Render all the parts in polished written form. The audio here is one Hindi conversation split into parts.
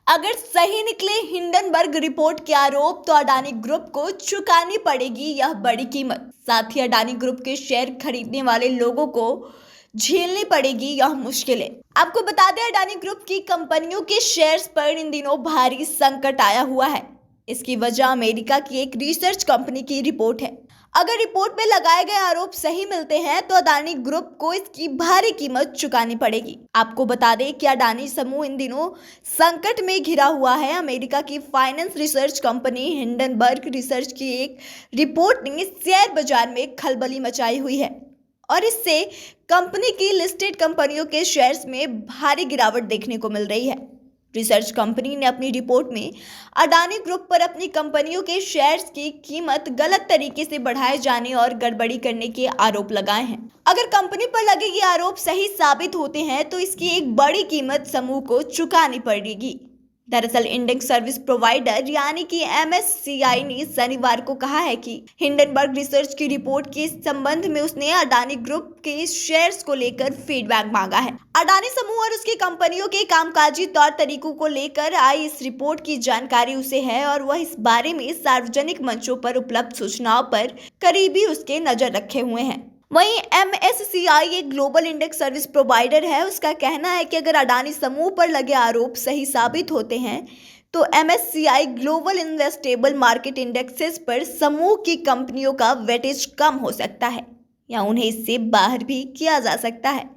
अगर सही निकले हिंडनबर्ग रिपोर्ट के आरोप तो अडानी ग्रुप को चुकानी पड़ेगी यह बड़ी कीमत। साथ ही अडानी ग्रुप के शेयर खरीदने वाले लोगों को झेलनी पड़ेगी यह मुश्किलें। आपको बता दें, अडानी ग्रुप की कंपनियों के शेयर्स पर इन दिनों भारी संकट आया हुआ है। इसकी वजह अमेरिका की एक रिसर्च कंपनी की रिपोर्ट है। अगर रिपोर्ट में लगाए गए आरोप सही मिलते हैं तो अडानी ग्रुप को इसकी भारी कीमत चुकानी पड़ेगी। आपको बता दें कि अडानी समूह इन दिनों संकट में घिरा हुआ है। अमेरिका की finance research company Hindenburg research की एक रिपोर्ट ने शेयर बाजार में खलबली मचाई हुई है और इससे कंपनी की लिस्टेड कंपनियों के शेयर्स में भारी गिरावट देखने को मिल रही है। रिसर्च कंपनी ने अपनी रिपोर्ट में अडानी ग्रुप पर अपनी कंपनियों के शेयर्स की कीमत गलत तरीके से बढ़ाए जाने और गड़बड़ी करने के आरोप लगाए हैं। अगर कंपनी पर लगे ये आरोप सही साबित होते हैं तो इसकी एक बड़ी कीमत समूह को चुकानी पड़ेगी। दरअसल इंडेक्स सर्विस प्रोवाइडर यानी कि MSCI ने शनिवार को कहा है कि हिंडनबर्ग रिसर्च की रिपोर्ट के संबंध में उसने अडानी ग्रुप के शेयर्स को लेकर फीडबैक मांगा है। अडानी समूह और उसकी कंपनियों के कामकाजी तौर तरीकों को लेकर आई इस रिपोर्ट की जानकारी उसे है और वह इस बारे में सार्वजनिक मंचों पर उपलब्ध सूचनाओं पर करीबी उसके नजर रखे हुए हैं। वहीं MSCI एक ग्लोबल इंडेक्स सर्विस प्रोवाइडर है। उसका कहना है कि अगर अडानी समूह पर लगे आरोप सही साबित होते हैं तो MSCI global investable market indexes पर समूह की कंपनियों का वेटेज कम हो सकता है या उन्हें इससे बाहर भी किया जा सकता है।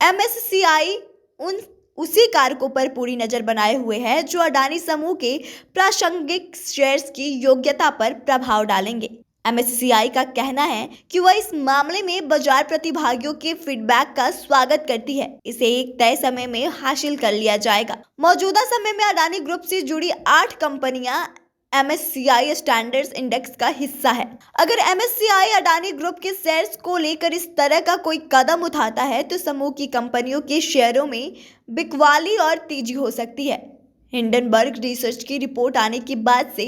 MSCI उसी कारकों पर पूरी नजर बनाए हुए है जो अडानी समूह के प्रासंगिक शेयर्स की योग्यता पर प्रभाव डालेंगे। MSCI का कहना है कि वह इस मामले में बाजार प्रतिभागियों के फीडबैक का स्वागत करती है। इसे एक तय समय में हासिल कर लिया जाएगा। मौजूदा समय में अडानी ग्रुप से जुड़ी 8 कंपनियां MSCI स्टैंडर्ड्स इंडेक्स का हिस्सा है। अगर MSCI अडानी ग्रुप के शेयर्स को लेकर इस तरह का कोई कदम उठाता है तो समूह की कंपनियों के शेयरों में बिकवाली और तेजी हो सकती है। हिंडनबर्ग रिसर्च की रिपोर्ट आने के बाद से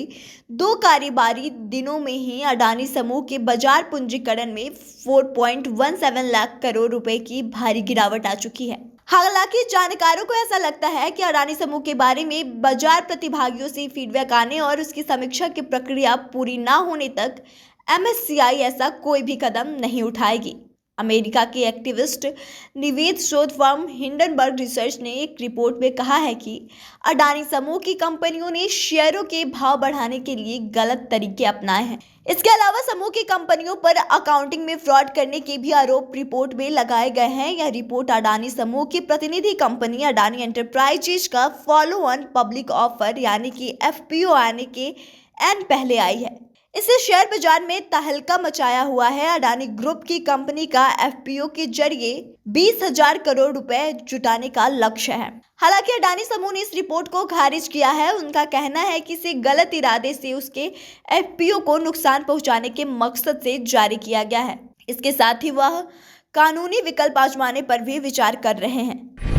2 कारोबारी दिनों में ही अडानी समूह के बाजार पूंजीकरण में 4.17 लाख करोड़ रुपए की भारी गिरावट आ चुकी है। हालांकि जानकारों को ऐसा लगता है कि अडानी समूह के बारे में बाजार प्रतिभागियों से फीडबैक आने और उसकी समीक्षा की प्रक्रिया पूरी न होने तक MSCI ऐसा कोई भी कदम नहीं उठाएगी। अमेरिका के एक्टिविस्ट निवेश शोध फर्म हिंडनबर्ग रिसर्च ने एक रिपोर्ट में कहा है कि अडानी समूह की कंपनियों ने शेयरों के भाव बढ़ाने के लिए गलत तरीके अपनाए हैं। इसके अलावा समूह की कंपनियों पर अकाउंटिंग में फ्रॉड करने के भी आरोप रिपोर्ट में लगाए गए हैं। यह रिपोर्ट अडानी समूह की प्रतिनिधि कंपनी अडानी एंटरप्राइजेज का फॉलो ऑन पब्लिक ऑफर यानी कि FPO आने के पहले आई है। इससे शेयर बाजार में तहलका मचाया हुआ है। अडानी ग्रुप की कंपनी का FPO के जरिए 20,000 करोड़ रुपए जुटाने का लक्ष्य है। हालांकि अडानी समूह ने इस रिपोर्ट को खारिज किया है। उनका कहना है कि इसे गलत इरादे से उसके FPO को नुकसान पहुंचाने के मकसद से जारी किया गया है। इसके साथ ही वह कानूनी विकल्प आजमाने पर भी विचार कर रहे हैं।